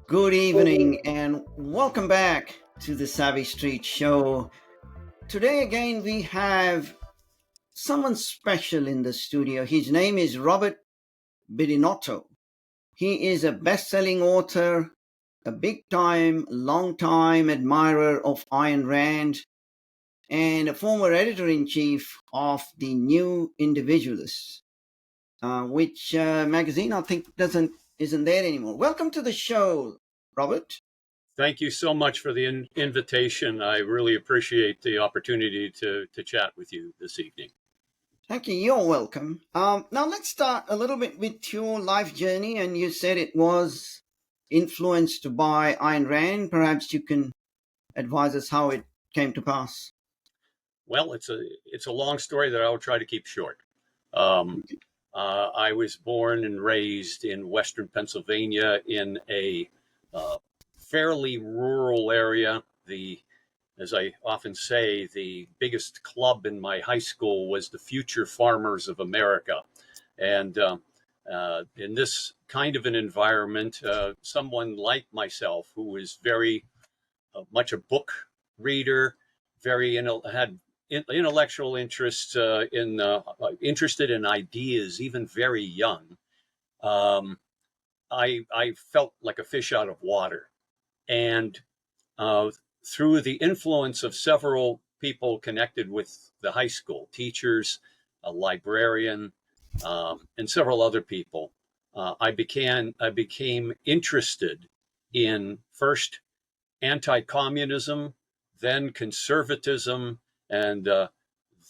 Good evening and welcome back to the Savvy Street Show. Today, again, we have someone special in the studio. His name is Robert Bidinotto. He is a best selling author, a big time, long time admirer of Ayn Rand, and a former editor in chief of the New Individualist, which magazine I think isn't there anymore. Welcome to the show, Robert. Thank you so much for the invitation. I really appreciate the opportunity to chat with you this evening. Thank you. You're welcome. Now let's start a little bit with your life journey. And you said it was influenced by Ayn Rand. Perhaps you can advise us how it came to pass. Well, it's a long story that I will try to keep short. Um, I was born and raised in Western Pennsylvania in a fairly rural area. As I often say, the biggest club in my high school was the Future Farmers of America. And in this kind of an environment, someone like myself, who was very much a book reader, had intellectual interests in interested in ideas, even very young. Um, I felt like a fish out of water, and uh, through the influence of several people connected with the high school, teachers, a librarian, and several other people, I became interested in first anti-communism, then conservatism, and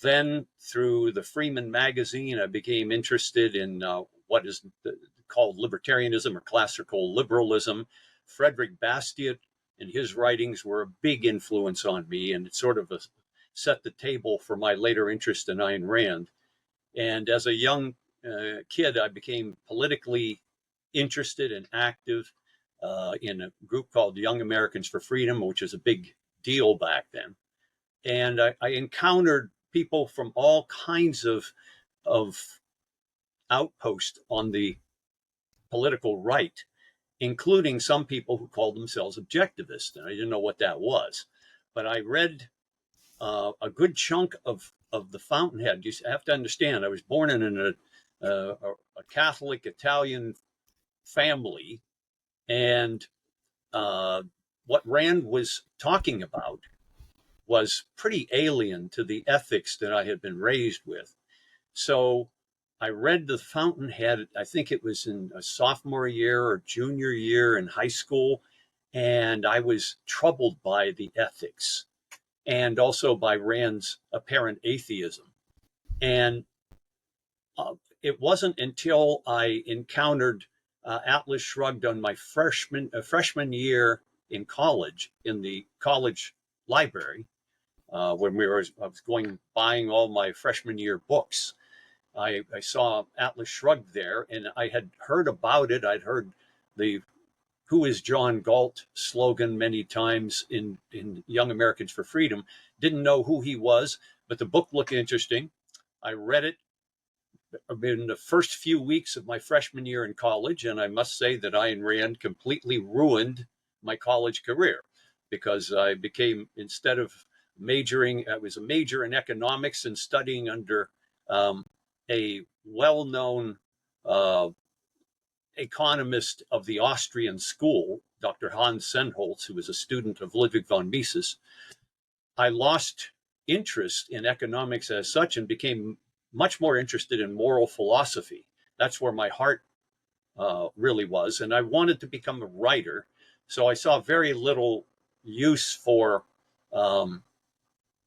then through the Freeman magazine, I became interested in what is called libertarianism or classical liberalism. Frederick Bastiat and his writings were a big influence on me, and it sort of set the table for my later interest in Ayn Rand. And as a young kid, I became politically interested and active in a group called Young Americans for Freedom, which was a big deal back then. And I encountered people from all kinds of outposts on the political right, including some people who called themselves objectivists. And I didn't know what that was. But I read a good chunk of the Fountainhead. You have to understand, I was born in a Catholic Italian family, and what Rand was talking about was pretty alien to the ethics that I had been raised with. So I read The Fountainhead, I think it was in a sophomore year or junior year in high school, and I was troubled by the ethics and also by Rand's apparent atheism. And it wasn't until I encountered Atlas Shrugged on my freshman year in college, in the college library, when I was going buying all my freshman year books. I saw Atlas Shrugged there, and I had heard about it. I'd heard the "Who is John Galt" slogan many times in Young Americans for Freedom. Didn't know who he was, but the book looked interesting. I read it in the first few weeks of my freshman year in college, and I must say that Ayn Rand completely ruined my college career, because I became, instead of majoring, I was a major in economics and studying under a well-known uh, economist of the Austrian school, Dr. Hans Sennholz, who was a student of Ludwig von Mises. I lost interest in economics as such and became much more interested in moral philosophy. That's where my heart really was. And I wanted to become a writer. So I saw very little use for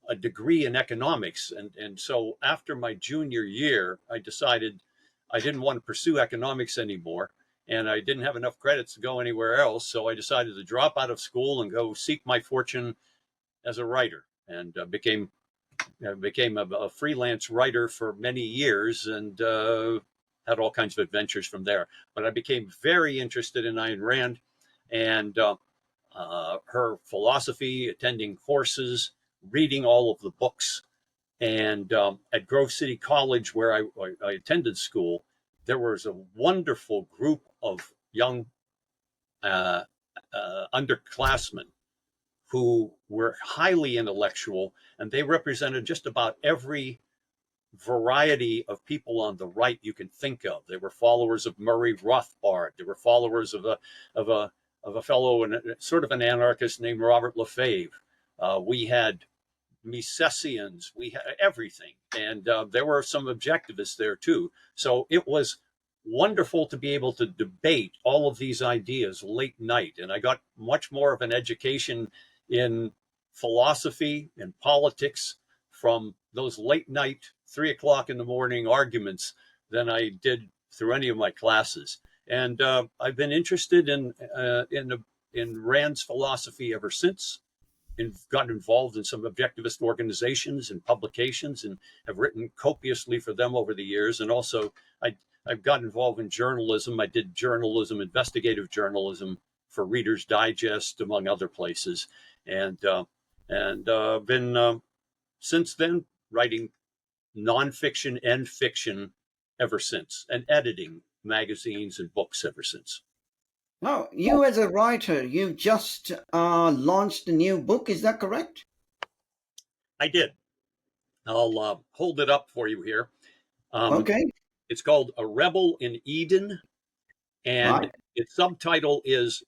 a degree in economics. And so after my junior year, I decided I didn't want to pursue economics anymore. And I didn't have enough credits to go anywhere else. So I decided to drop out of school and go seek my fortune as a writer, and became a freelance writer for many years, and had all kinds of adventures from there. But I became very interested in Ayn Rand and her philosophy, attending courses, reading all of the books. And at Grove City College, where I attended school, there was a wonderful group of young uh, underclassmen who were highly intellectual, and they represented just about every variety of people on the right you can think of. They were followers of Murray Rothbard. They were followers of a of a fellow and sort of an anarchist named Robert Lefebvre. We had Misesians, we had everything, and there were some objectivists there too. So it was wonderful to be able to debate all of these ideas late night, and I got much more of an education in philosophy and politics from those late night 3 o'clock in the morning arguments than I did through any of my classes. And I've been interested in Rand's philosophy ever since, and gotten involved in some objectivist organizations and publications, and have written copiously for them over the years. And also, I've gotten involved in journalism. I did journalism, investigative journalism, for Reader's Digest, among other places, and been since then writing nonfiction and fiction ever since, and editing magazines and books ever since. Now, you as a writer, you've just launched a new book. Is that correct? I did. I'll hold it up for you here. Um, Okay. it's called A Rebel in Eden, and Right. its subtitle is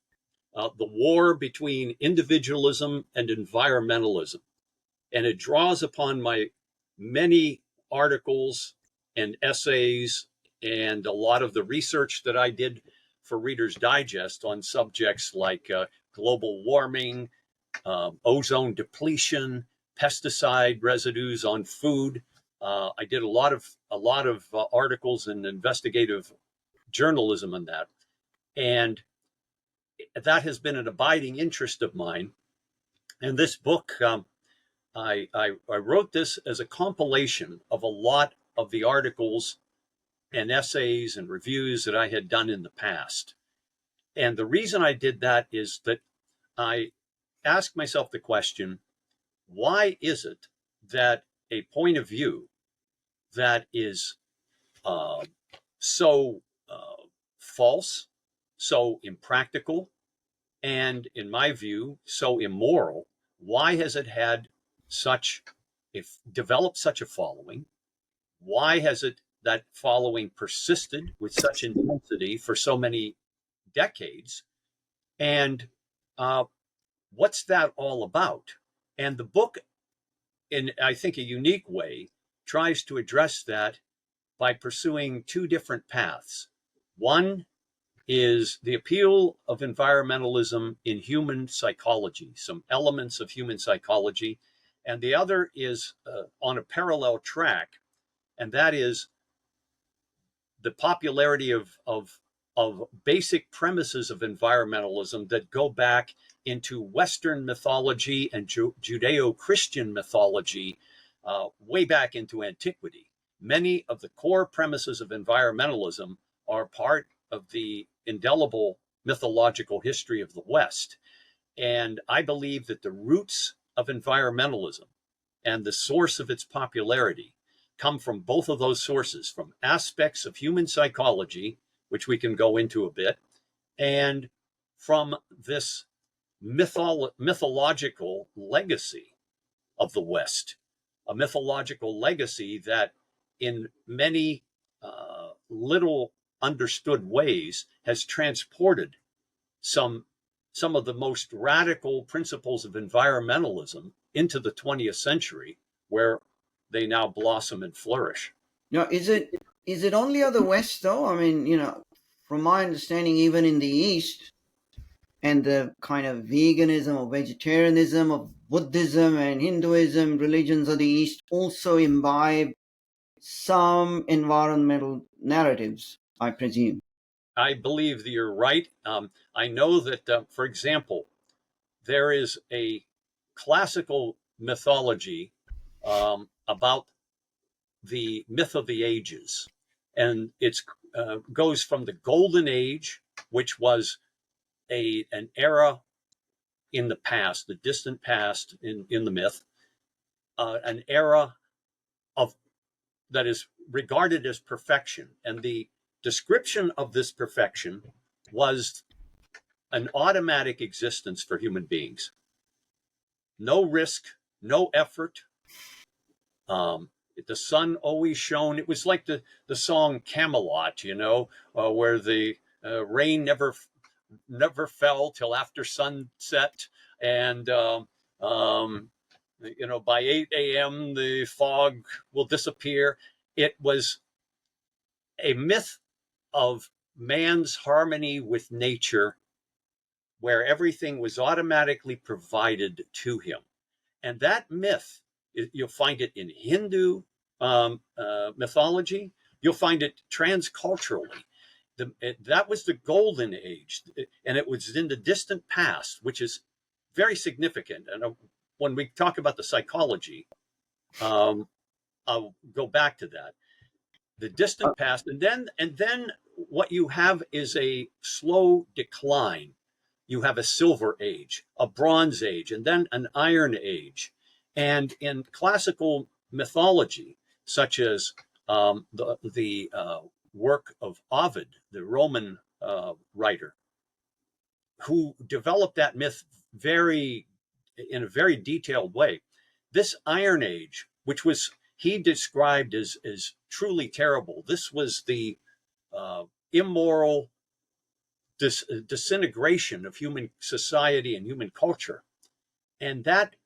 The War Between Individualism and Environmentalism. And it draws upon my many articles and essays and a lot of the research that I did for Reader's Digest on subjects like global warming, ozone depletion, pesticide residues on food. I did a lot of articles and investigative journalism on that, and that has been an abiding interest of mine. And this book, I wrote this as a compilation of a lot of the articles and essays and reviews that I had done in the past. And the reason I did that is that I asked myself the question, why is it that a point of view that is uh, so false, so impractical, and in my view, so immoral, why has it had such, if developed such a following? Why has it that following persisted with such intensity for so many decades? And uh, what's that all about? And the book, in I think a unique way, tries to address that by pursuing two different paths. One is the appeal of environmentalism in human psychology, some elements of human psychology, and the other is on a parallel track, and that is the popularity of basic premises of environmentalism that go back into Western mythology and Judeo-Christian mythology, way back into antiquity. Many of the core premises of environmentalism are part of the indelible mythological history of the West. And I believe that the roots of environmentalism and the source of its popularity come from both of those sources, from aspects of human psychology, which we can go into a bit, and from this mythological legacy of the West, a mythological legacy that, in many little understood ways, has transported some some of the most radical principles of environmentalism into the 20th century, where they now blossom and flourish. Now, is it only of the West though? I mean, from my understanding, even in the East, and the kind of veganism or vegetarianism of Buddhism and Hinduism, religions of the East also imbibe some environmental narratives, I presume. I believe that you're right. I know that, for example, there is a classical mythology about the myth of the ages, and it goes from the Golden Age, which was an era in the past, the distant past in the myth, an era of that is regarded as perfection, and the description of this perfection was an automatic existence for human beings. No risk, no effort. Um, the sun always shone. It was like the song Camelot, where the rain never fell till after sunset, and by 8 a.m. the fog will disappear. It was a myth of man's harmony with nature, where everything was automatically provided to him. And that myth, you'll find it in Hindu mythology. You'll find it transculturally. That was the golden age, and it was in the distant past, which is very significant. And when we talk about the psychology, I'll go back to that. The distant past, and then what you have is a slow decline. You have a silver age, a bronze age, and then an iron age. And in classical mythology, such as the work of Ovid, the Roman writer, who developed that myth in a very detailed way, this Iron Age, which was he described as truly terrible. This was the immoral disintegration of human society and human culture. And that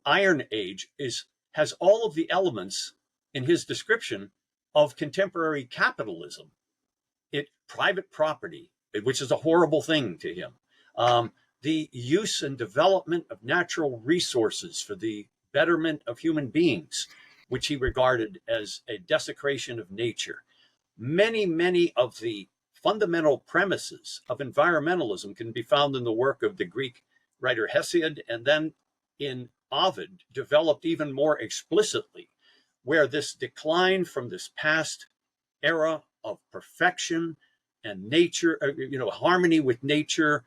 Iron Age has all of the elements in his description of contemporary capitalism. Private property, which is a horrible thing to him. The use and development of natural resources for the betterment of human beings, which he regarded as a desecration of nature. Many of the fundamental premises of environmentalism can be found in the work of the Greek writer Hesiod, and then in Ovid, developed even more explicitly, where this decline from this past era of perfection and nature, harmony with nature,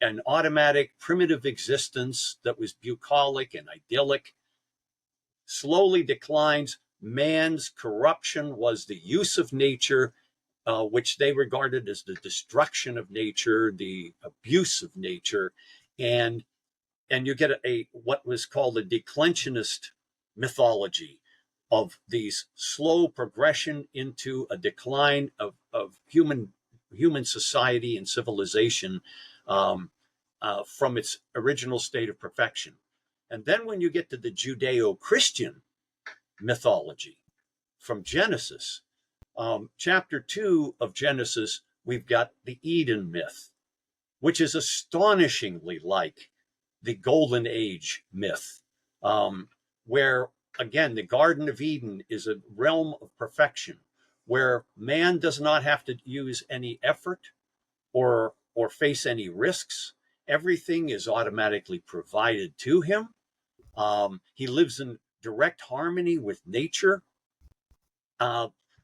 an automatic primitive existence that was bucolic and idyllic, slowly declines. Man's corruption was the use of nature, which they regarded as the destruction of nature, the abuse of nature, and you get what was called a declensionist mythology of these slow progression into a decline of human society and civilization from its original state of perfection. And then when you get to the Judeo-Christian mythology from Genesis, chapter 2 of Genesis, we've got the Eden myth, which is astonishingly like the Golden Age myth, where, again, the Garden of Eden is a realm of perfection, where man does not have to use any effort or face any risks. Everything is automatically provided to him. He lives in direct harmony with nature.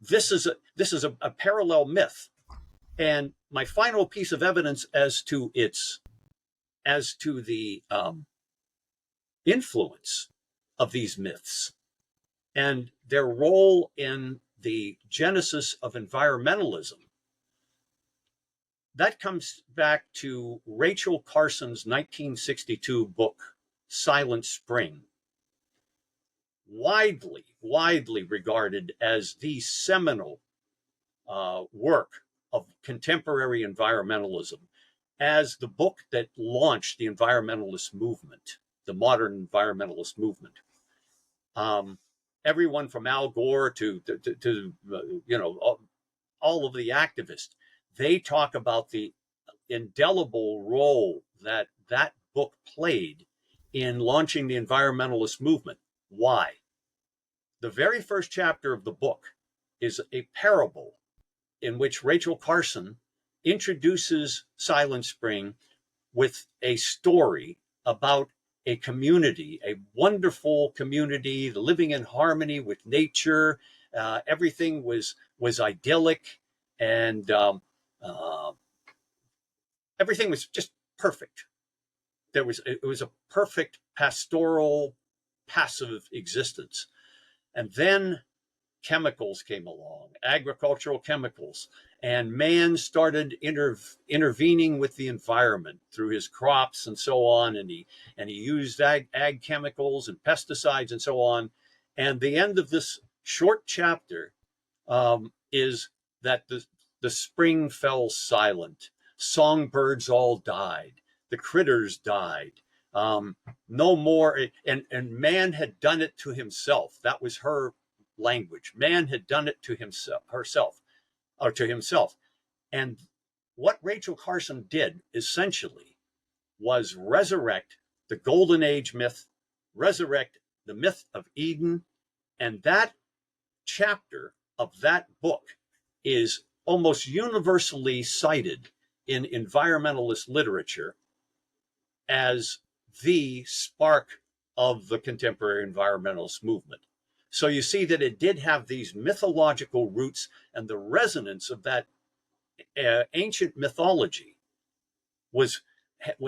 This is a parallel myth. And my final piece of evidence as to the influence of these myths and their role in the genesis of environmentalism, that comes back to Rachel Carson's 1962 book, Silent Spring, widely regarded as the seminal work of contemporary environmentalism, as the book that launched the environmentalist movement, the modern environmentalist movement. Everyone from Al Gore to all of the activists, they talk about the indelible role that book played in launching the environmentalist movement. Why? The very first chapter of the book is a parable in which Rachel Carson introduces Silent Spring with a story about a community, a wonderful community living in harmony with nature. Everything was idyllic, and everything was just perfect. It was a perfect pastoral, passive existence. And then chemicals came along, agricultural chemicals, and man started intervening with the environment through his crops and so on, and he used ag chemicals and pesticides and so on. And the end of this short chapter is that the spring fell silent, songbirds all died, the critters died. No more, and man had done it to himself. That was her language. Man had done it to himself. And what Rachel Carson did essentially was resurrect the Golden Age myth, resurrect the myth of Eden, and that chapter of that book is almost universally cited in environmentalist literature as the spark of the contemporary environmentalist movement. So you see that it did have these mythological roots, and the resonance of that ancient mythology was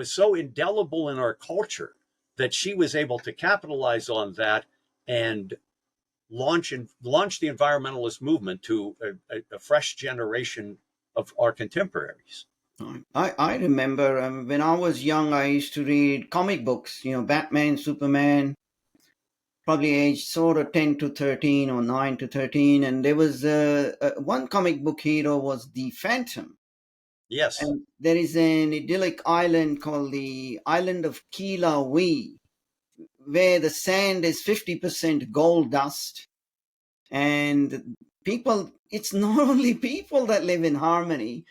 so indelible in our culture that she was able to capitalize on that and launch the environmentalist movement to a fresh generation of our contemporaries. I remember when I was young, I used to read comic books, Batman, Superman, probably aged sort of 10 to 13 or 9 to 13. And there was one comic book hero was the Phantom. Yes. And there is an idyllic island called the island of Kilauea, where the sand is 50% gold dust. And people, it's not only people that live in harmony,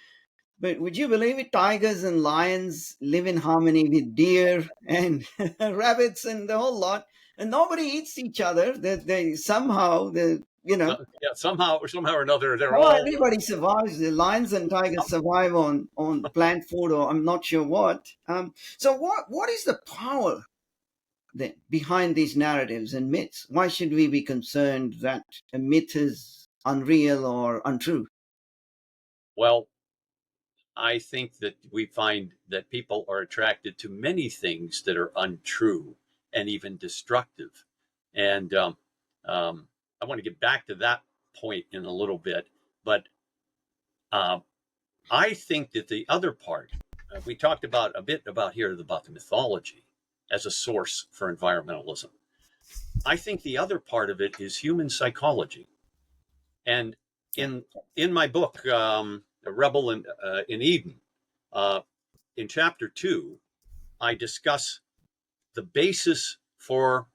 but would you believe it? Tigers and lions live in harmony with deer and rabbits and the whole lot. And nobody eats each other. They somehow, Yeah, somehow or another, they're oh, all. everybody survives. The lions and tigers survive on plant food, or I'm not sure what. So what is the power then behind these narratives and myths? Why should we be concerned that a myth is unreal or untrue? Well, I think that we find that people are attracted to many things that are untrue and even destructive. And I want to get back to that point in a little bit. But uh, I think that the other part, we talked about a bit about here about the mythology as a source for environmentalism. I think the other part of it is human psychology. And Yeah. in my book, A Rebel in Eden, uh, in chapter 2, I discuss the basis for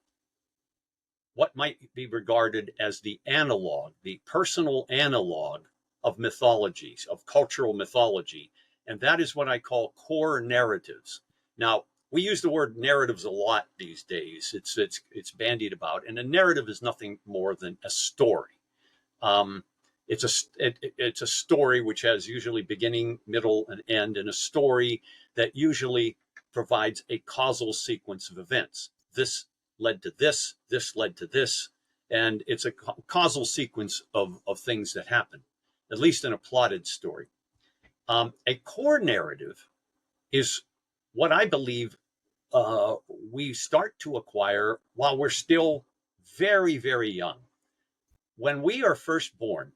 what might be regarded as the analog, the personal analog of mythologies, of cultural mythology. And that is what I call core narratives. Now, we use the word narratives a lot these days. It's bandied about, and a narrative is nothing more than a story. Um, it's a story which has usually beginning, middle, and end, and a story that usually provides a causal sequence of events. This led to this, this led to this, and it's a causal sequence of things that happen, at least in a plotted story. A core narrative is what I believe we start to acquire while we're still very, very young. When we are first born,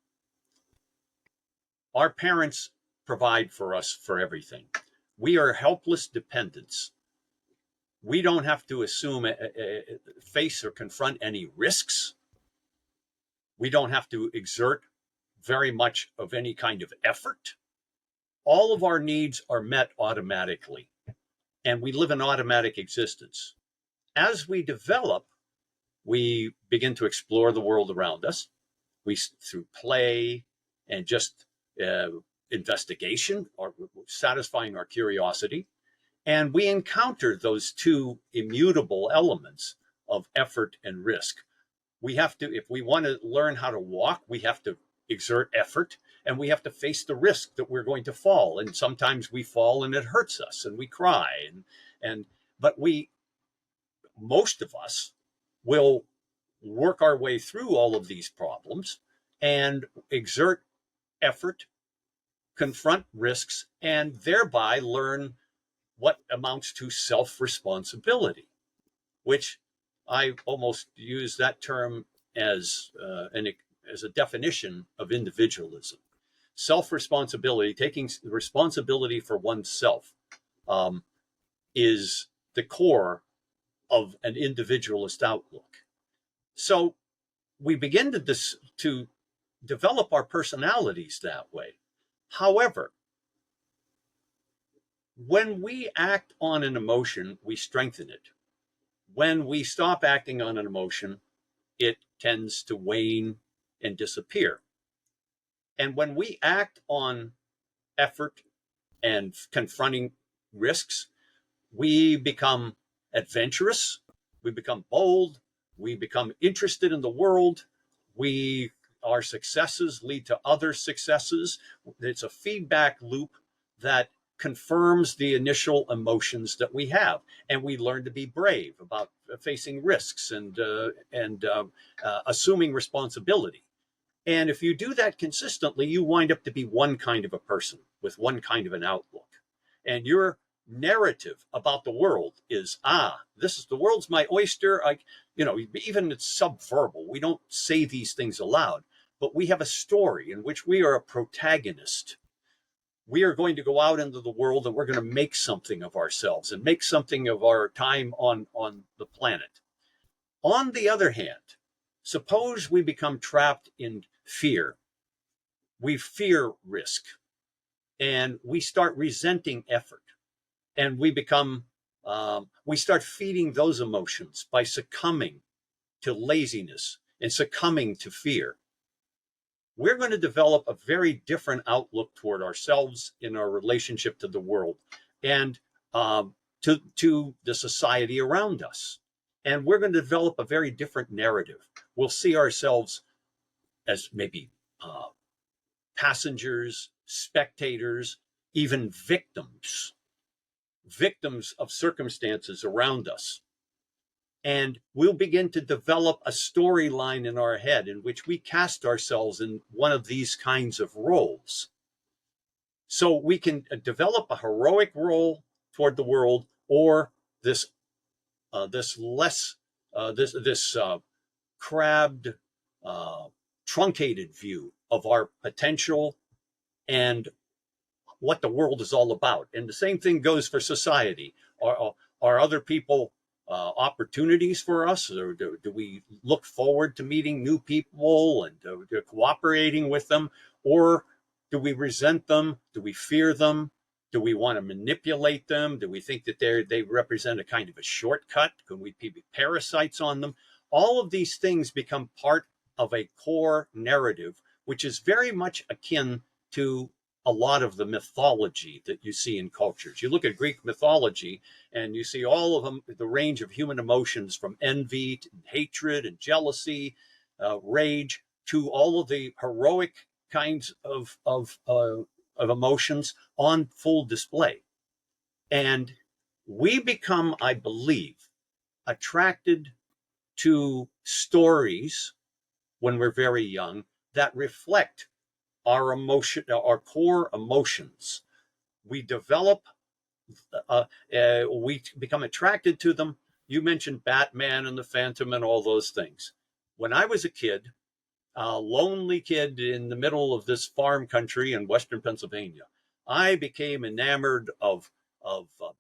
our parents provide for us for everything. We are helpless dependents. We don't have to assume, face or confront any risks. We don't have to exert very much of any kind of effort. All of our needs are met automatically, and we live an automatic existence. As we develop, we begin to explore the world around us. We through play and just uh, investigation or satisfying our curiosity, and we encounter those two immutable elements of effort and risk. We have to, if we want to learn how to walk, we have to exert effort, and we have to face the risk that we're going to fall. And sometimes we fall and it hurts us and we cry. And but most of us will work our way through all of these problems and exert effort, confront risks, and thereby learn what amounts to self responsibility, which I almost use that term as as a definition of individualism. Self-responsibility, taking responsibility for oneself, um, is the core of an individualist outlook. So we begin to develop our personalities that way. However, when we act on an emotion, we strengthen it. When we stop acting on an emotion, it tends to wane and disappear. And when we act on effort and confronting risks, we become adventurous, we become bold, we become interested in the world, we our successes lead to other successes. It's a feedback loop that confirms the initial emotions that we have, and we learn to be brave about facing risks and assuming responsibility. And if you do that consistently, you wind up to be one kind of a person with one kind of an outlook. And your narrative about the world is, this is the world's my oyster. Even it's subverbal. We don't say these things aloud, but we have a story in which we are a protagonist. We are going to go out into the world and we're going to make something of ourselves and make something of our time on the planet. On the other hand, suppose we become trapped in fear. We fear risk and we start resenting effort, and we start feeding those emotions by succumbing to laziness and succumbing to fear. We're going to develop a very different outlook toward ourselves in our relationship to the world and to the society around us. And we're going to develop a very different narrative. We'll see ourselves as maybe passengers, spectators, even victims of circumstances around us. And we'll begin to develop a storyline in our head in which we cast ourselves in one of these kinds of roles. So we can develop a heroic role toward the world, or this crabbed, truncated view of our potential and what the world is all about. And the same thing goes for society. Are other people opportunities for us, or do we look forward to meeting new people and cooperating with them, or do we resent them? Do we fear them? Do we want to manipulate them? Do we think that they represent a kind of a shortcut? Can we be parasites on them? All of these things become part of a core narrative, which is very much akin to a lot of the mythology that you see in cultures. You look at Greek mythology and you see all of them, the range of human emotions, from envy to hatred and jealousy, rage, to all of the heroic kinds of emotions on full display. And we become, I believe, attracted to stories when we're very young that reflect our core emotions. We develop, we become attracted to them. You mentioned Batman and the Phantom and all those things. When I was a kid, a lonely kid in the middle of this farm country in Western Pennsylvania, I became enamored of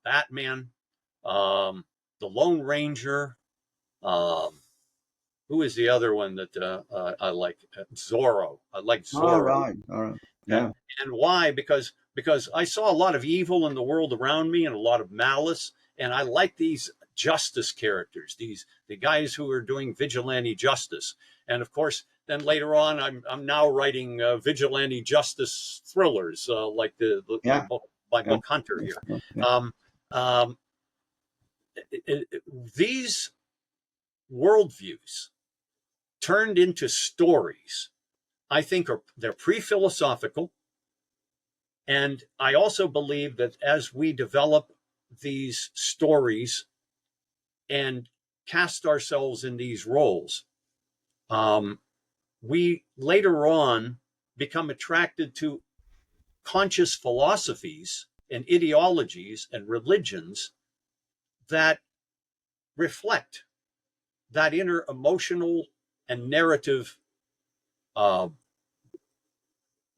Batman, the Lone Ranger. Who is the other one that I like? Zorro. I like All Zorro. right. All right. Yeah. And why? Because I saw a lot of evil in the world around me and a lot of malice, and I like these justice characters, the guys who are doing vigilante justice. And of course, then later on, I'm now writing vigilante justice thrillers like the book by Yeah. Book Hunter here. Yeah. Um, um, these worldviews turned into stories, I think they're pre-philosophical. And I also believe that as we develop these stories and cast ourselves in these roles, we later on become attracted to conscious philosophies and ideologies and religions that reflect that inner emotional and narrative uh,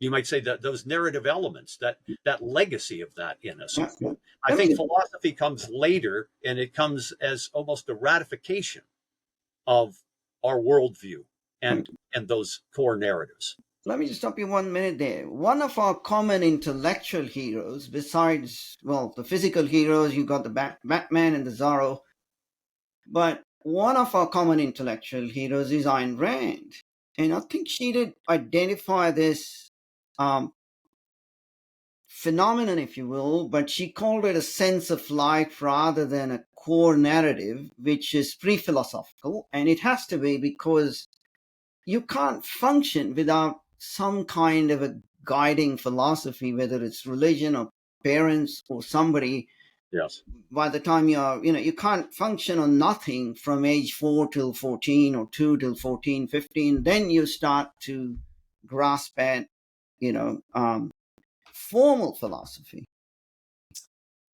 you might say that those narrative elements, that legacy of that in us. Yeah, yeah. I Let think me philosophy comes later, and it comes as almost a ratification of our worldview and those core narratives. let me just stop you 1 minute there. One of our common intellectual heroes, besides, well, the physical heroes, you got the Batman and the Zorro, but one of our common intellectual heroes is Ayn Rand. And I think she did identify this um, phenomenon, if you will, but she called it a sense of life rather than a core narrative, which is pre philosophical. And it has to be because you can't function without some kind of a guiding philosophy, whether it's religion or parents or somebody. Yes. By the time you can't function on nothing from age 4 till 14 or 2 till 14, 15. Then you start to grasp at, you know, formal philosophy.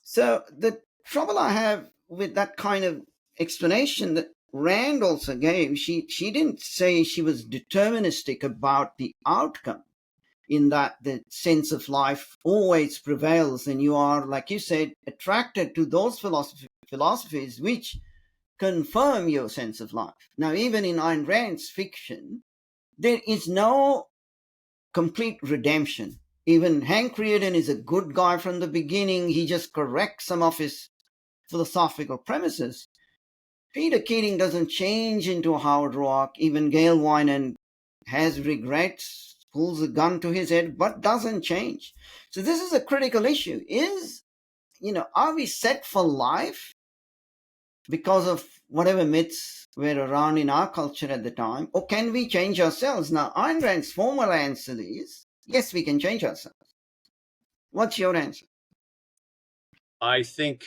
So the trouble I have with that kind of explanation that Rand also gave, she didn't say she was deterministic about the outcome, in that the sense of life always prevails and you are, like you said, attracted to those philosophies which confirm your sense of life. Now, even in Ayn Rand's fiction, there is no complete redemption. Even Hank Rearden is a good guy from the beginning. He just corrects some of his philosophical premises. Peter Keating doesn't change into a hard rock. Even Gail Wynan has regrets, pulls a gun to his head, but doesn't change. So this is a critical issue. Are we set for life because of whatever myths were around in our culture at the time, or can we change ourselves? Now, Ayn Rand's formal answer is yes, we can change ourselves. What's your answer? I think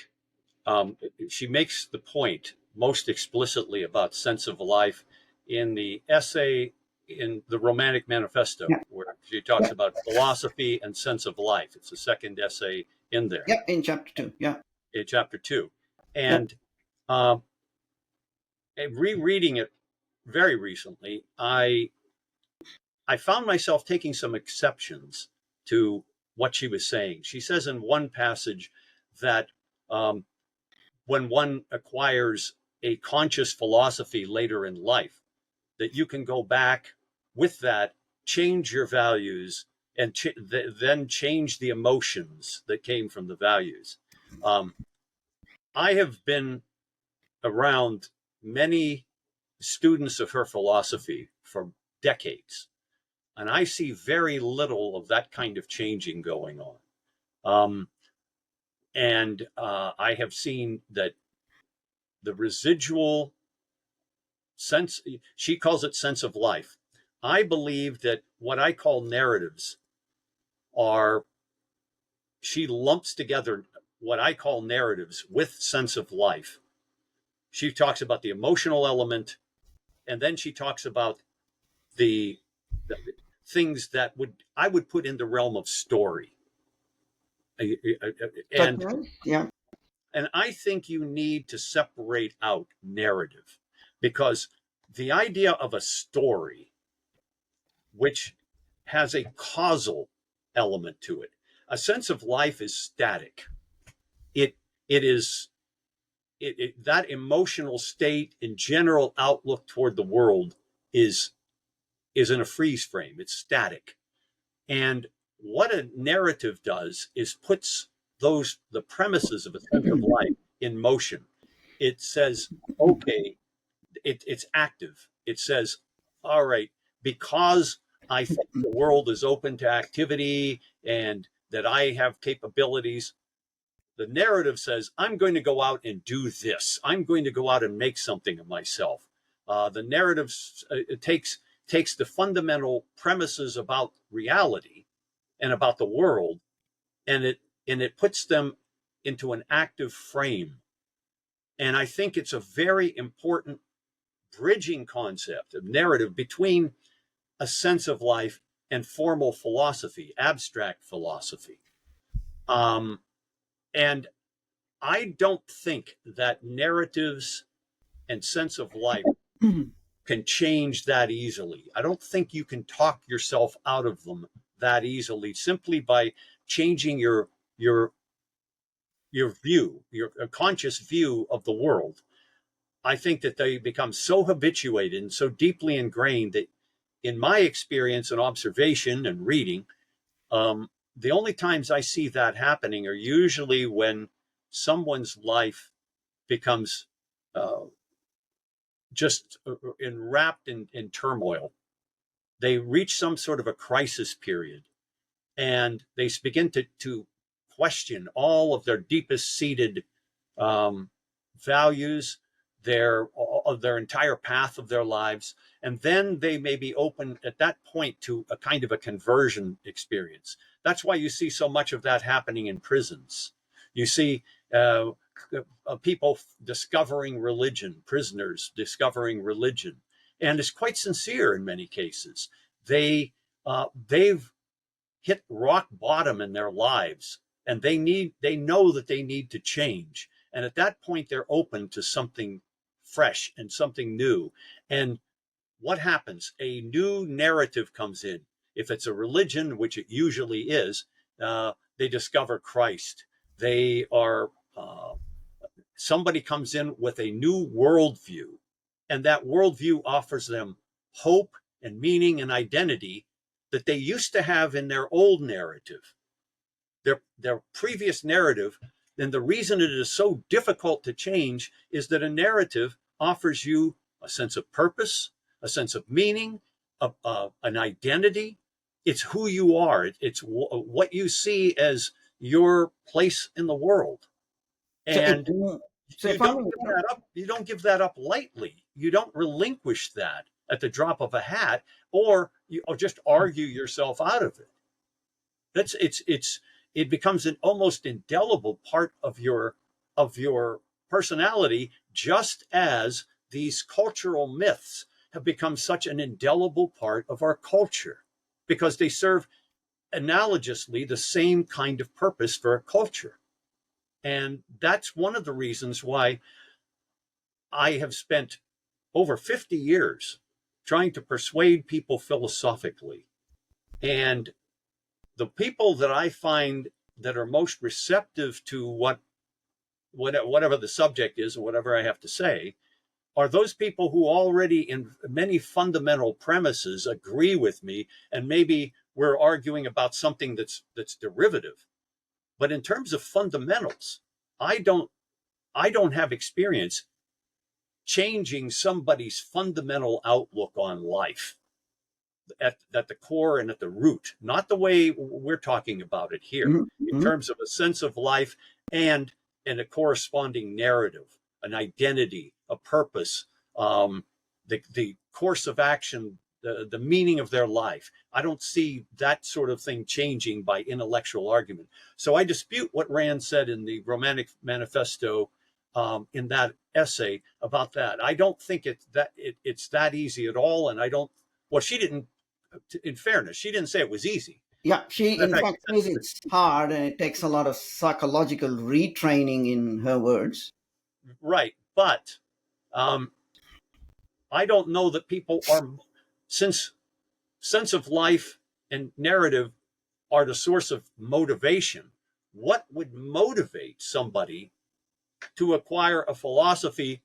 she makes the point most explicitly about sense of life in the essay in the Romantic Manifesto, Yeah, where she talks yeah, about philosophy and sense of life. It's the second essay in there, yeah. In chapter 2, yeah, in chapter two. yeah. And rereading it very recently, I found myself taking some exceptions to what she was saying. She says in one passage that um, when one acquires a conscious philosophy later in life, that you can go back with that, change your values, and then change the emotions that came from the values. Um, I have been around many students of her philosophy for decades, and I see very little of that kind of changing going on. Um, and I have seen that the residual sense, she calls it sense of life. I believe that what I call narratives are, she lumps together what I call narratives with sense of life. She talks about the emotional element, and then she talks about the things that I would put in the realm of story. Such And as, yeah. and I think you need to separate out narrative, because the idea of a story which has a causal element to it. A sense of life is static. It it is that emotional state and general outlook toward the world is in a freeze frame. It's static. And what a narrative does is puts the premises of a sense of life in motion. It says, okay, it's active. It says, all right, because I think the world is open to activity and that I have capabilities, the narrative says, I'm going to go out and do this. I'm going to go out and make something of myself. The narrative takes the fundamental premises about reality and about the world, and it puts them into an active frame. And I think it's a very important bridging concept of narrative between a sense of life and formal philosophy, abstract philosophy. Um, and I don't think that narratives and sense of life can change that easily. I don't think you can talk yourself out of them that easily simply by changing your your view, your conscious view of the world. I think that they become so habituated and so deeply ingrained that, in my experience and observation and reading, the only times I see that happening are usually when someone's life becomes uh, just enwrapped in turmoil. They reach some sort of a crisis period, and they begin to question all of their deepest seated um, values, their entire path of their lives, and then they may be open at that point to a kind of a conversion experience. That's why you see so much of that happening in prisons. You see people discovering religion, prisoners discovering religion, and it's quite sincere in many cases. They've hit rock bottom in their lives, and they know that they need to change, and at that point they're open to something fresh and something new. And what happens? A new narrative comes in. If it's a religion, which it usually is, they discover Christ. They are Somebody comes in with a new worldview, and that worldview offers them hope and meaning and identity that they used to have in their old narrative, their previous narrative. Then the reason it is so difficult to change is that a narrative offers you a sense of purpose, a sense of meaning, an identity. It's who you are. It's what you see as your place in the world, So, and so if I may, you don't give that up lightly. You don't relinquish that at the drop of a hat, or or just argue yourself out of it. That's it becomes an almost indelible part of your personality, just as these cultural myths have become such an indelible part of our culture, because they serve analogously the same kind of purpose for a culture. And that's one of the reasons why I have spent over 50 years trying to persuade people philosophically. And the people that I find that are most receptive to whatever the subject is or whatever I have to say are those people who already, in many fundamental premises, agree with me, and maybe we're arguing about something that's derivative. But in terms of fundamentals, I don't I don't have experience changing somebody's fundamental outlook on life at the core and at the root, not the way we're talking about it here, mhm, in mhm. terms of a sense of life and a corresponding narrative, an identity, a purpose, the course of action, the meaning of their life. I don't see that sort of thing changing by intellectual argument. So I dispute what Rand said in the Romantic Manifesto, in that essay about that. I don't think it's that easy at all, and I don't. Well, she didn't. In fairness, she didn't say it was easy. Yeah, she In in fact, fact says it's hard and it takes a lot of psychological retraining in her words. right. But um, I don't know that people are, since sense of life and narrative are the source of motivation. What would motivate somebody to acquire a philosophy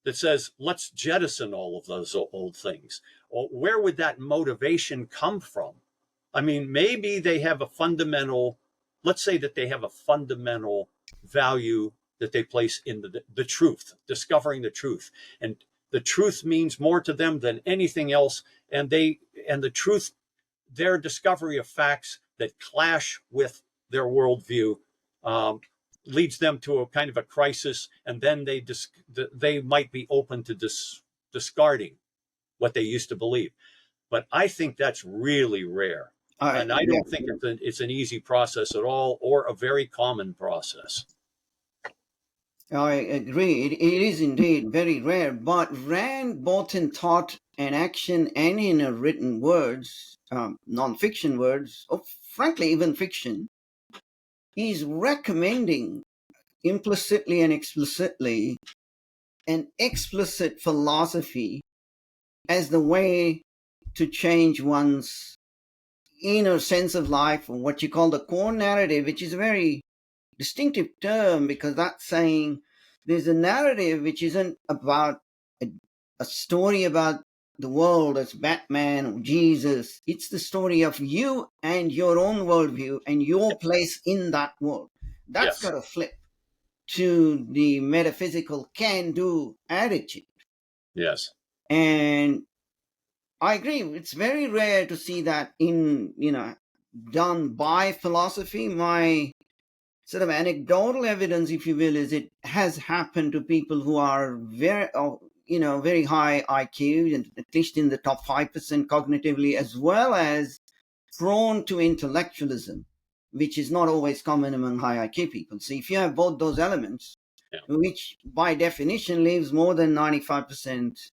that says, let's jettison all of those old things? Or where would that motivation come from? I mean, maybe they have a fundamental, let's say that they have a fundamental value that they place in the truth, discovering the truth. And the truth means more to them than anything else. And the truth, their discovery of facts that clash with their worldview, um, leads them to a kind of a crisis, and then they might be open to discarding what they used to believe. But I think that's really rare, and I Yeah, don't think it's an easy process at all, or a very common process. I agree. It is indeed very rare. But Rand, both in thought and action and in her written words, non-fiction words, or frankly even fiction, he's recommending implicitly and explicitly an explicit philosophy as the way to change one's inner sense of life, or what you call the core narrative, which is a very distinctive term because that's saying there's a narrative which isn't about a, a story about the world as Batman or Jesus. It's the story of you and your own worldview and your place in that world. That's Yes. got to flip to the metaphysical can do attitude. Yes. And I agree, it's very rare to see that in, done by philosophy. My sort of anecdotal evidence, if you will, is it has happened to people who are very high IQ, and at least in the top 5% cognitively, as well as prone to intellectualism, which is not always common among high IQ people. So if you have both those elements, Yeah. which by definition leaves more than 95%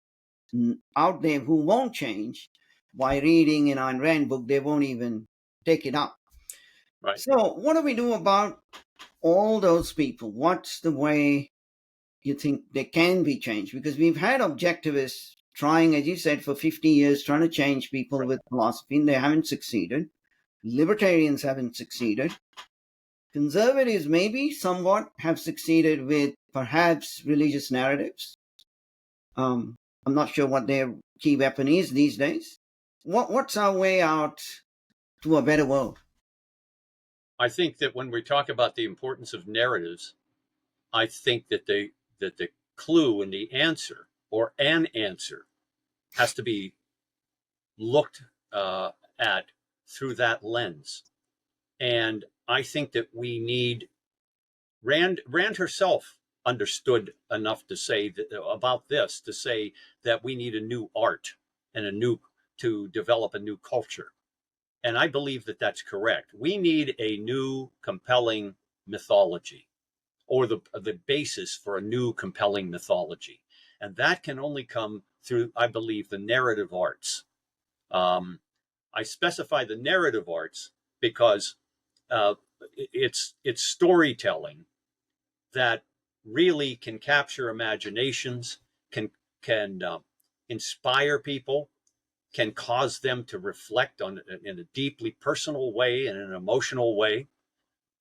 out there who won't change by reading an Ayn Rand book, they won't even take it up. Right. So what do we do about all those people? What's the way you think they can be changed? Because we've had objectivists trying, as you said, for 50 years, trying to change people Right. with philosophy, and they haven't succeeded. Libertarians haven't succeeded. Conservatives maybe somewhat have succeeded with perhaps religious narratives. I'm not sure what their key weapon is these days. What's our way out to a better world? I think that when we talk about the importance of narratives, I think that the clue and the answer, or an answer, has to be looked at through that lens. And I think that we need Rand herself understood enough to say that about this, to say that we need a new art and to develop a new culture. And I believe that that's correct. We need a new compelling mythology, or the basis for a new compelling mythology. And that can only come through, I believe, the narrative arts. Um, I specify the narrative arts because uh, it's storytelling that really can capture imaginations, can inspire people, can cause them to reflect on in a deeply personal way and an emotional way,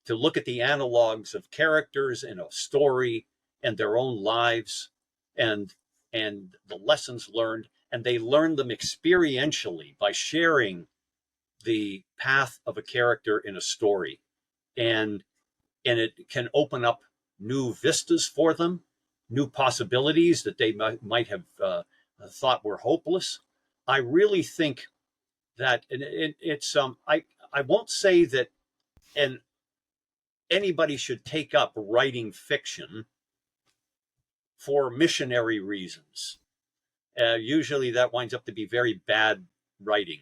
to look at the analogs of characters in a story and their own lives, and the lessons learned, and they learn them experientially by sharing the path of a character in a story, and it can open up new vistas for them, new possibilities that they might have thought were hopeless. I really think that it's I won't say that and anybody should take up writing fiction for missionary reasons. Usually that winds up to be very bad writing.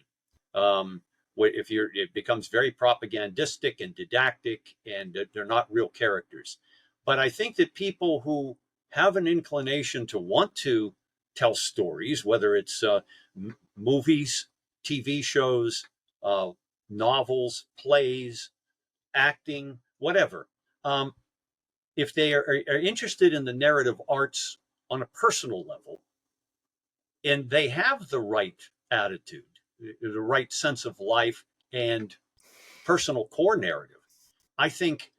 Um, if it becomes very propagandistic and didactic, and they're not real characters. But I think that people who have an inclination to want to tell stories, whether it's movies, TV shows, uh, novels, plays, acting, whatever, um, if they are interested in the narrative arts on a personal level, and they have the right attitude, the right sense of life, and personal core narrative, I think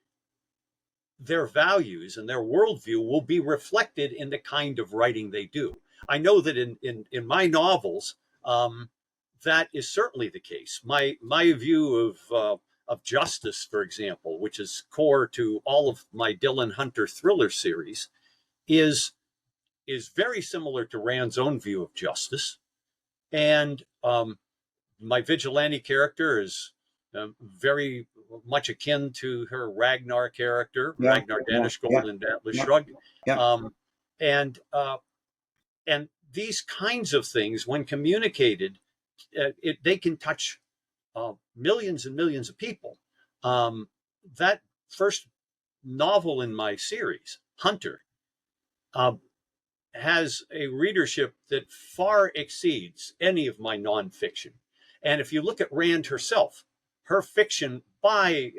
their values and their worldview will be reflected in the kind of writing they do. I know that in my novels, that is certainly the case. My view of justice, for example, which is core to all of my Dylan Hunter thriller series, is very similar to Rand's own view of justice. And my vigilante character is very much akin to her Ragnar character, Yeah, Ragnar yeah, yeah, Danishgold in Atlas yeah, Shrugged. yeah. Um, and and these kinds of things, when communicated, they can touch millions and millions of people. That first novel in my series, Hunter, uh, has a readership that far exceeds any of my nonfiction. And if you look at Rand herself, her fiction Like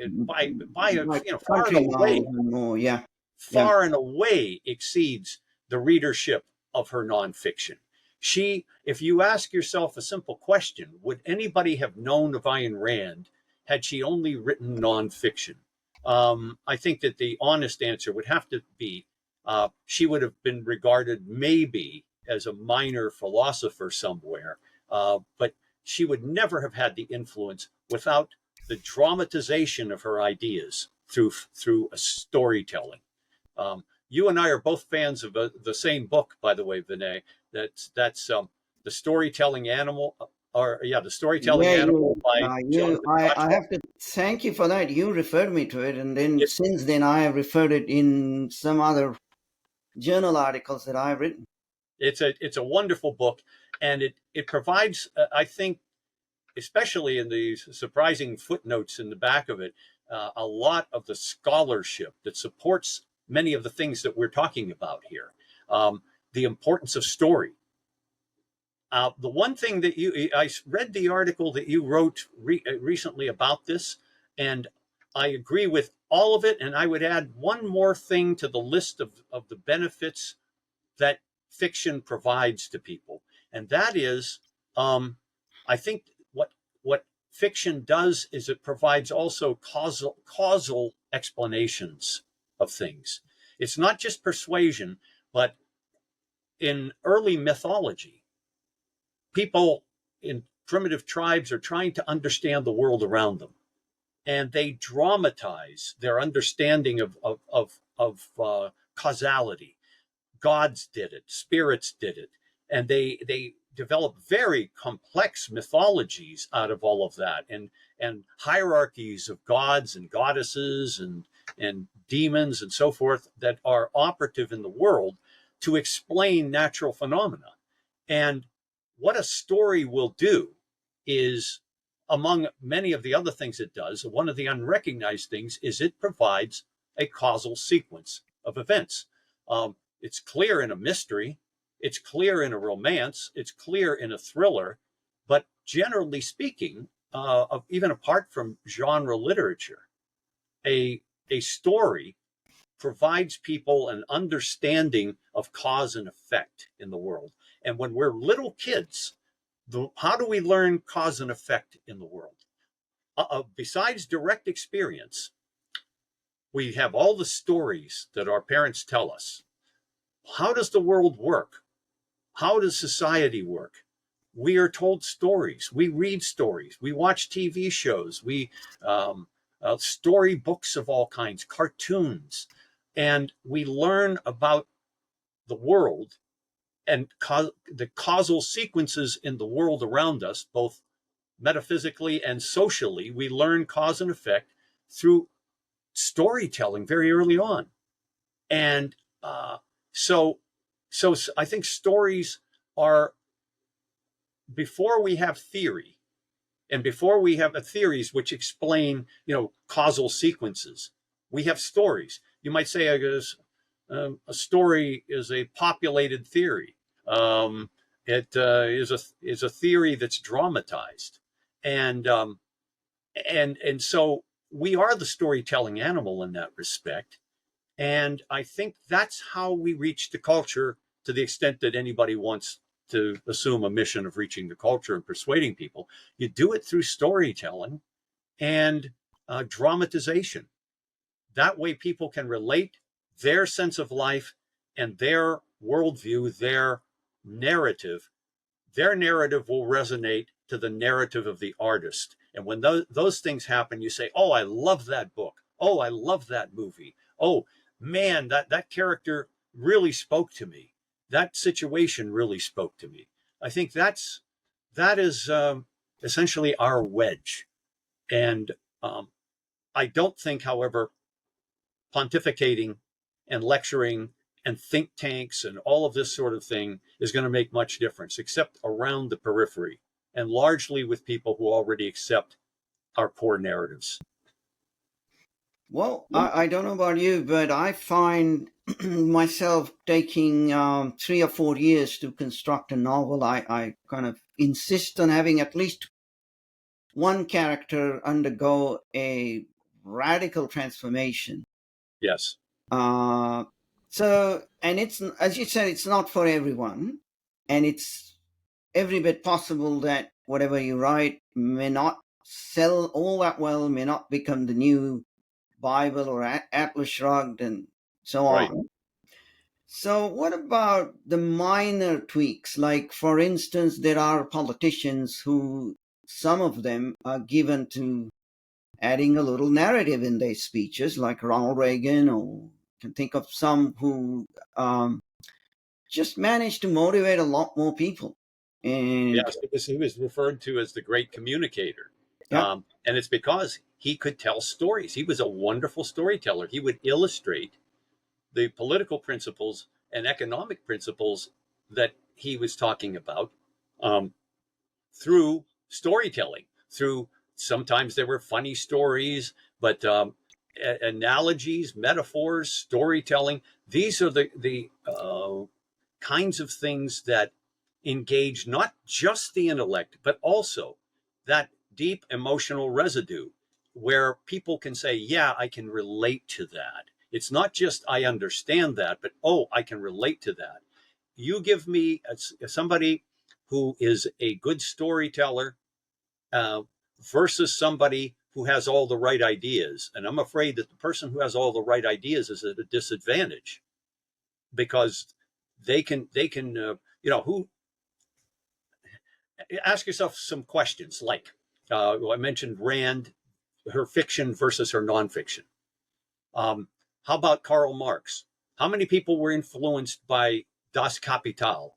far and country miles away and more. Yeah, yeah. far and away exceeds the readership of her nonfiction. If you ask yourself a simple question, would anybody have known of Ayn Rand had she only written nonfiction? I think that the honest answer would have to be she would have been regarded maybe as a minor philosopher somewhere, but she would never have had the influence without the dramatization of her ideas through a storytelling. You and I are both fans of the same book, by the way, Vinay. That's the storytelling animal, or yeah, the storytelling Yeah, animal by Jonathan I Gottwald. have to thank you for that. You referred me to it, and then It, since then I have referred it in some other journal articles that I've written. it's a wonderful book, and it provides, I think, especially in the surprising footnotes in the back of it, a lot of the scholarship that supports many of the things that we're talking about here. The importance of story. The one thing that I read the article that you wrote recently about this, and I agree with all of it. And I would add one more thing to the list of the benefits that fiction provides to people, and that is, I think what fiction does is it provides also causal explanations of things. It's not just persuasion, but in early mythology, people in primitive tribes are trying to understand the world around them, and they dramatize their understanding of causality. Gods did it, spirits did it, and they develop very complex mythologies out of all of that, and hierarchies of gods and goddesses and demons and so forth that are operative in the world to explain natural phenomena. And what a story will do is, among many of the other things it does, one of the unrecognized things is it provides a causal sequence of events. It's clear in a mystery, it's clear in a romance, it's clear in a thriller, but generally speaking, even apart from genre literature, a story provides people an understanding of cause and effect in the world. And when we're little kids, how do we learn cause and effect in the world? Besides direct experience, we have all the stories that our parents tell us. How does the world work? How does society work? We are told stories. We read stories. We watch TV shows. We story books of all kinds, cartoons, and we learn about the world and the causal sequences in the world around us, both metaphysically and socially. We learn cause and effect through storytelling very early on, and so so I think stories are, before we have theory and before we have theories which explain, causal sequences, we have stories. You might say a story is a populated theory. It is a theory that's dramatized, and so we are the storytelling animal in that respect. And I think that's how we reach the culture, to the extent that anybody wants to assume a mission of reaching the culture and persuading people. You do it through storytelling and dramatization. That way, people can relate their sense of life and their worldview, narrative. Their narrative will resonate to the narrative of the artist. And when those things happen, you say, "Oh, I love that book. Oh, I love that movie. Oh, man, that character really spoke to me. That situation really spoke to me." I think that is essentially our wedge. And I don't think, however, pontificating and lecturing and think tanks and all of this sort of thing is going to make much difference, except around the periphery and largely with people who already accept our core narratives. Well, I don't know about you, but I find myself taking 3 or 4 years to construct a novel. I kind of insist on having at least one character undergo a radical transformation. Yes. Uh, so, and it's, as you said, it's not for everyone, and it's every bit possible that whatever you write may not sell all that well, may not become the new Bible or Atlas Shrugged and so Right. on. So, what about the minor tweaks? Like, for instance, there are politicians who, some of them are given to adding a little narrative in their speeches, like Ronald Reagan, or you can think of some who just managed to motivate a lot more people. And Yes, he was referred to as the great communicator. yeah, And it's because he could tell stories. He was a wonderful storyteller. He would illustrate the political principles and economic principles that he was talking about um, through storytelling. Through sometimes there were funny stories, but analogies, metaphors, storytelling. These are the kinds of things that engage not just the intellect, but also that deep emotional residue where people can say, yeah, I can relate to that. It's not just I understand that, but oh, I can relate to that. You give me somebody who is a good storyteller uh, versus somebody who has all the right ideas. And I'm afraid that the person who has all the right ideas is at a disadvantage because they can who ask yourself some questions like I mentioned Rand, her fiction versus her nonfiction. How about Karl Marx? How many people were influenced by Das Kapital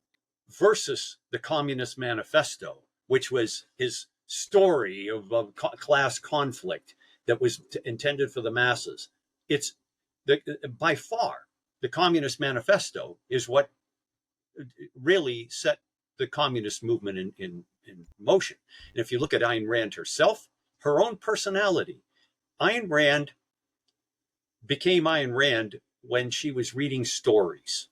versus the Communist Manifesto, which was his story of class conflict that was intended for the masses? It's by far the Communist Manifesto is what really set the communist movement in motion. And if you look at Ayn Rand herself, her own personality, Ayn Rand became Ayn Rand when she was reading stories.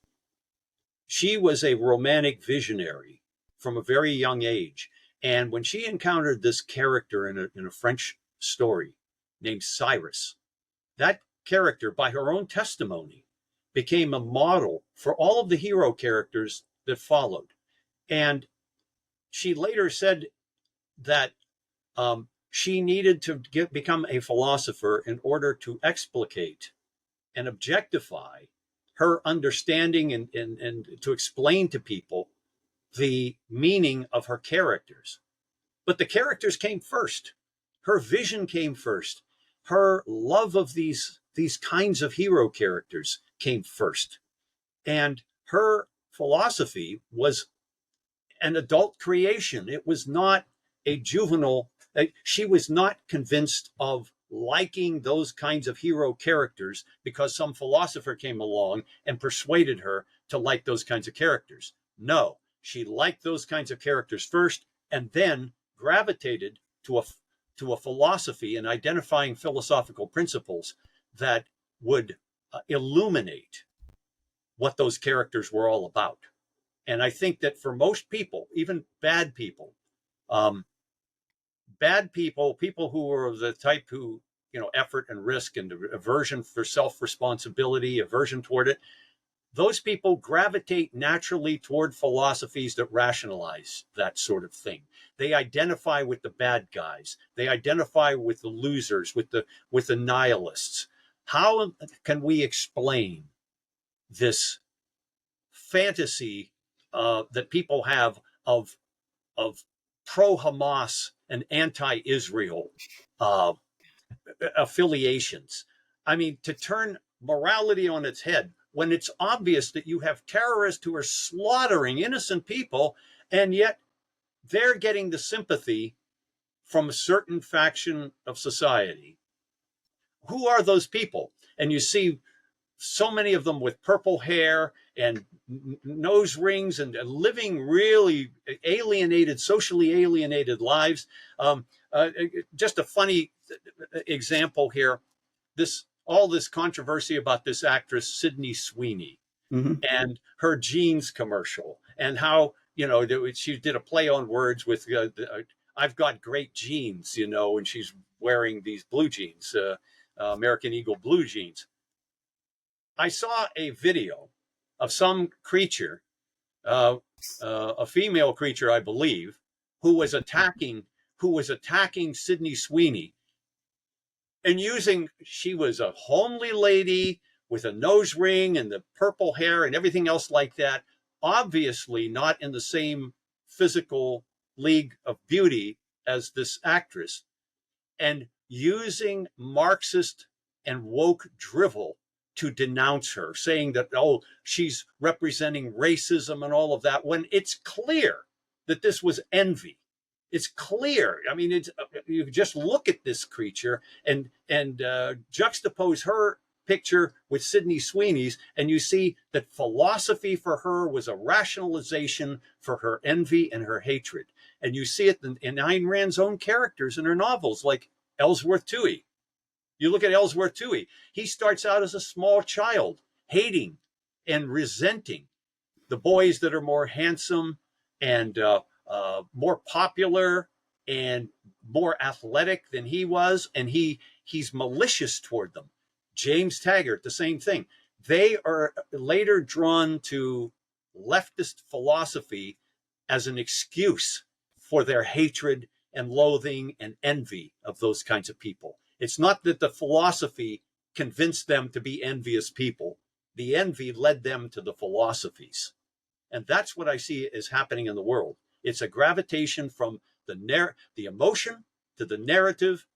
She was a romantic visionary from a very young age. And when she encountered this character in a French story named Cyrus, that character, by her own testimony, became a model for all of the hero characters that followed. And she later said that she needed to become a philosopher in order to explicate and objectify her understanding and to explain to people the meaning of her characters. But the characters came first. Her vision came first. Her love of these kinds of hero characters came first. And her philosophy was an adult creation. It was not a juvenile. She was not convinced of liking those kinds of hero characters because some philosopher came along and persuaded her to like those kinds of characters. No, she liked those kinds of characters first and then gravitated to a philosophy and identifying philosophical principles that would illuminate what those characters were all about. And I think that for most people, even um, bad people who are the type who, effort and risk and aversion for self responsibility, aversion toward it, those people gravitate naturally toward philosophies that rationalize that sort of thing. They identify with the bad guys. They identify with the losers, with the nihilists. How can we explain this fantasy that people have of pro Hamas and anti Israel uh, affiliations? I mean, to turn morality on its head when it's obvious that you have terrorists who are slaughtering innocent people, and yet they're getting the sympathy from a certain faction of society. Who are those people? And you see so many of them with purple hair and nose rings and living really alienated, socially alienated lives. Um, uh, just a funny example here. All this controversy about this actress Sydney Sweeney mhm. and her jeans commercial and how she did a play on words with I've got great jeans, and she's wearing these blue jeans, American Eagle blue jeans. I saw a video of some creature uh, a female creature, I believe, who was attacking Sydney Sweeney, and she was a homely lady with a nose ring and the purple hair and everything else like that, obviously not in the same physical league of beauty as this actress, and using Marxist and woke drivel to denounce her, saying that, oh, she's representing racism and all of that, when it's clear that this was envy. It's clear. I mean, you just look at this creature and juxtapose her picture with Sydney Sweeney's, and you see that philosophy for her was a rationalization for her envy and her hatred. And you see it in Ayn Rand's own characters in her novels, like Ellsworth Toohey. You look at Ellsworth Toohey, he starts out as a small child, hating and resenting the boys that are more handsome and more popular and more athletic than he was, and he's malicious toward them. James Taggart, the same thing. They are later drawn to leftist philosophy as an excuse for their hatred and loathing and envy of those kinds of people. It's not that the philosophy convinced them to be envious people. The envy led them to the philosophies. And that's what I see is happening in the world. It's a gravitation from the emotion to the narrative,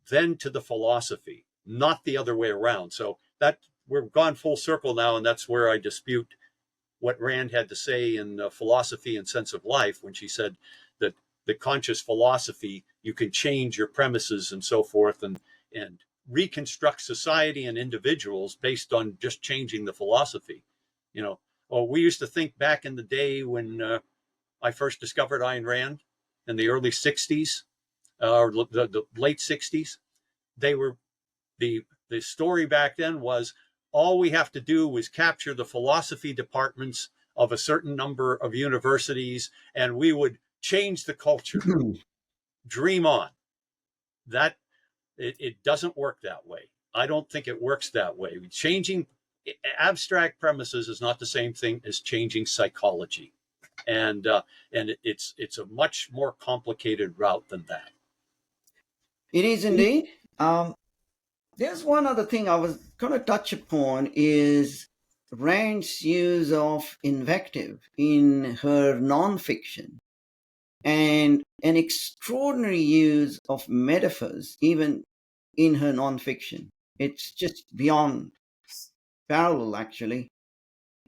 then to the philosophy, not the other way around. So that we're gone full circle now, and that's where I dispute what Rand had to say in Philosophy and Sense of Life, when she said that the conscious philosophy, you can change your premises and so forth, and reconstruct society and individuals based on just changing the philosophy. You know, we used to think back in the day when I first discovered Ayn Rand in the early 60s, or the late 60s. They were the story back then was, all we have to do was capture the philosophy departments of a certain number of universities and we would change the culture. Dream on. That it doesn't work that way. I don't think it works that way. Changing abstract premises is not the same thing as changing psychology, and it's a much more complicated route than that. It is indeed. There's one other thing I was going to touch upon is Rand's use of invective in her nonfiction and an extraordinary use of metaphors even in her nonfiction. It's just beyond parallel, actually.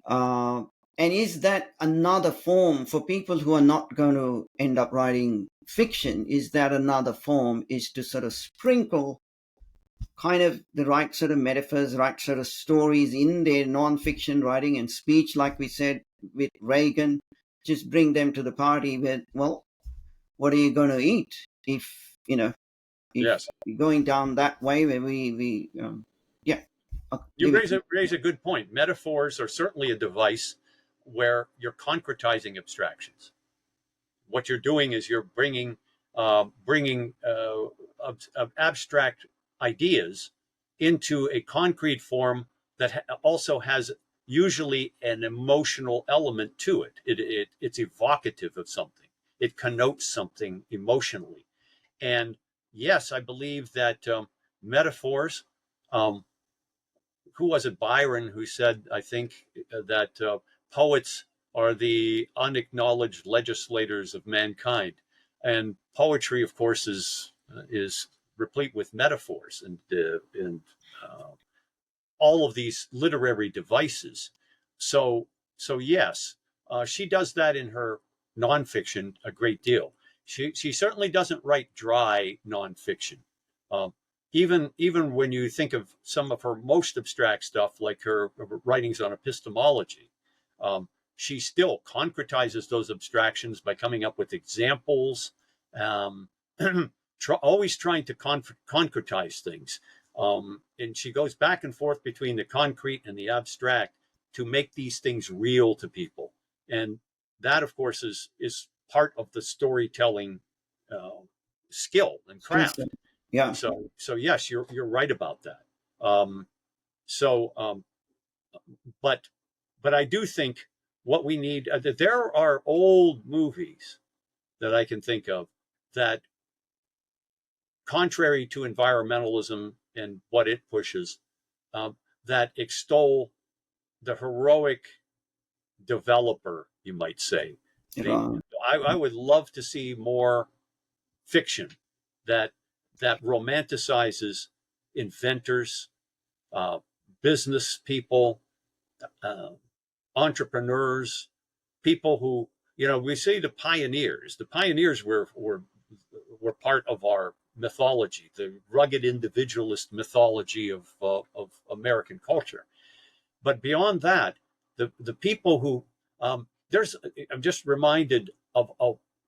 Uh, and is that another form for people who are not going to end up writing fiction? Is that another form is to sort of sprinkle kind of the right sort of metaphors, right sort of stories in their nonfiction writing and speech, like we said with Reagan, just bring them to the party with, well, what are you going to eat if, if Yes, you're going down that way where yeah, I'll you leave it. raise a good point. Metaphors are certainly a device where you're concretizing abstractions. What you're doing is you're bringing abstract ideas into a concrete form that also has usually an emotional element to it. It's evocative of something. It connotes something emotionally. And yes, I believe that metaphors. Um, who was it? Byron, who said, I think, that poets are the unacknowledged legislators of mankind, and poetry, of course, is replete with metaphors and uh, all of these literary devices. So so yes, she does that in her nonfiction a great deal. She certainly doesn't write dry nonfiction. Um, even when you think of some of her most abstract stuff, like her writings on epistemology, she still concretizes those abstractions by coming up with examples, um, always trying to concretize things. And she goes back and forth between the concrete and the abstract to make these things real to people. And that, of course, is part of the storytelling uh, skill and Skill set. craft. Yeah. So yes, you're right about that. Um, so, but but I do think. what we need, there are old movies that I can think of that, contrary to environmentalism and what it pushes, um, that extol the heroic developer, you might say. The Right. I would love to see more fiction that romanticizes inventors, uh, business people, uh, entrepreneurs, people who, we say the pioneers. The pioneers were part of our mythology, the rugged individualist mythology of American culture. But beyond that, the people who, there's I'm just reminded of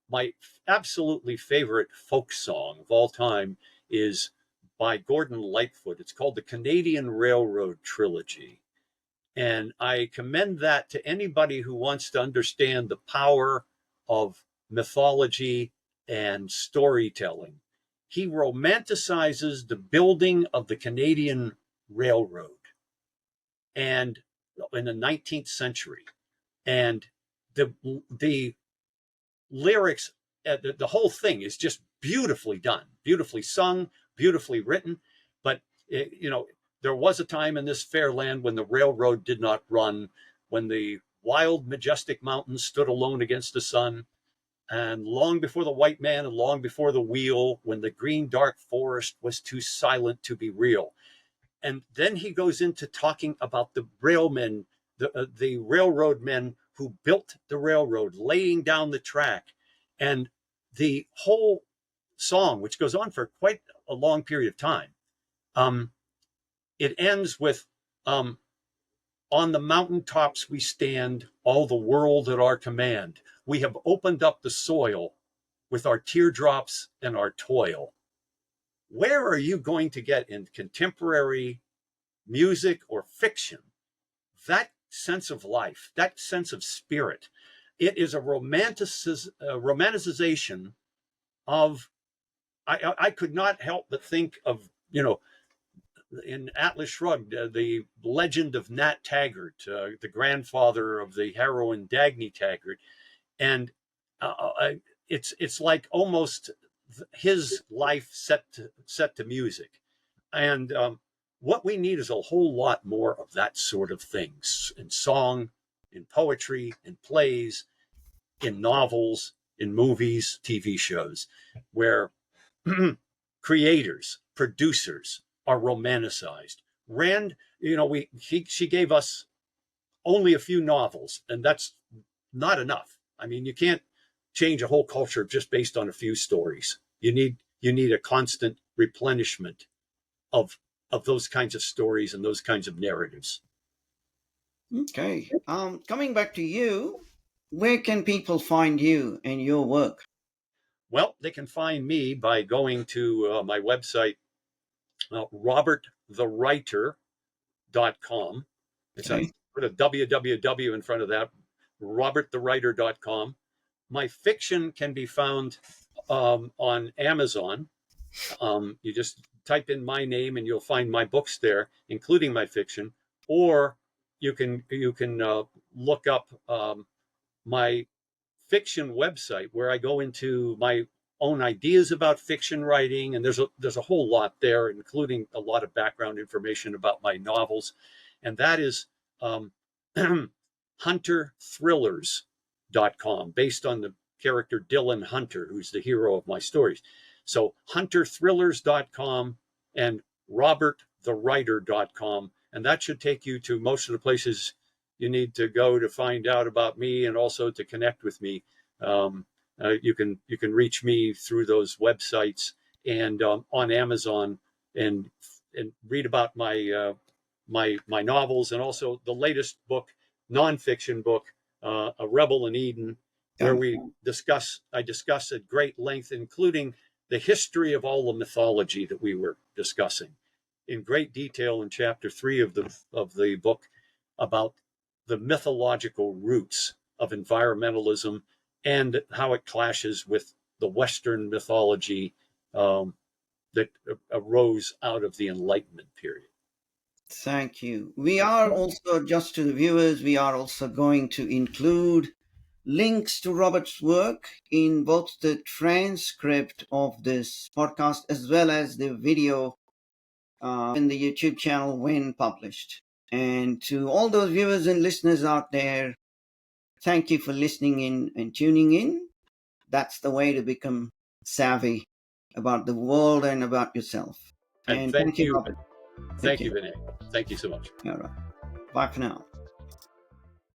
my absolutely favorite folk song of all time is by Gordon Lightfoot. It's called the Canadian Railroad Trilogy. And I commend that to anybody who wants to understand the power of mythology and storytelling. He romanticizes the building of the Canadian Railroad and in the 19th century. And the lyrics, the whole thing is just beautifully done, beautifully sung, beautifully written. But there was a time in this fair land when the railroad did not run, when the wild, majestic mountains stood alone against the sun, and long before the white man and long before the wheel, when the green dark forest was too silent to be real. And then he goes into talking about the railmen, the railroad men who built the railroad, laying down the track, and the whole song, which goes on for quite a long period of time. It ends with, on the mountaintops we stand, all the world at our command. We have opened up the soil with our teardrops and our toil. Where are you going to get in contemporary music or fiction that sense of life, that sense of spirit? It is a romanticization of. I could not help but think of, in Atlas Shrugged, the legend of Nat Taggart, the grandfather of the heroine Dagny Taggart, and it's like almost his life set to music. And what we need is a whole lot more of that sort of things in song, in poetry, in plays, in novels, in movies, TV shows, where creators, producers are romanticized. Rand, she gave us only a few novels, and that's not enough. I mean, you can't change a whole culture just based on a few stories. You need a constant replenishment of those kinds of stories and those kinds of narratives. Okay. Coming back to you, where can people find you and your work? Well, they can find me by going to my website, roberttherewriter.com. It's a Okay. put a www in front of that, roberttherewriter.com. My fiction can be found on Amazon. You just type in my name and you'll find my books there, including my fiction. Or you can look up my fiction website where I go into my own ideas about fiction writing, and there's a whole lot there, including a lot of background information about my novels, and that is um, hunterthrillers.com, based on the character Dylan Hunter, who's the hero of my stories. So hunterthrillers.com and roberttherewriter.com, and that should take you to most of the places you need to go to find out about me and also to connect with me. Um, you can reach me through those websites and on Amazon, and read about my novels, and also the latest book, nonfiction book, A Rebel in Eden, where Yeah. I discuss at great length, including the history of all the mythology that we were discussing in great detail in chapter 3 of the book, about the mythological roots of environmentalism and how it clashes with the Western mythology, that arose out of the Enlightenment period. Thank you. We are also, just to the viewers, we are also going to include links to Robert's work in both the transcript of this podcast as well as the video in the YouTube channel when published. And to all those viewers and listeners out there, thank you for listening in and tuning in. That's the way to become savvy about the world and about yourself. And And thank you, Robert. Take thank care. you, Vinay. Thank you so much. All right. Bye for now.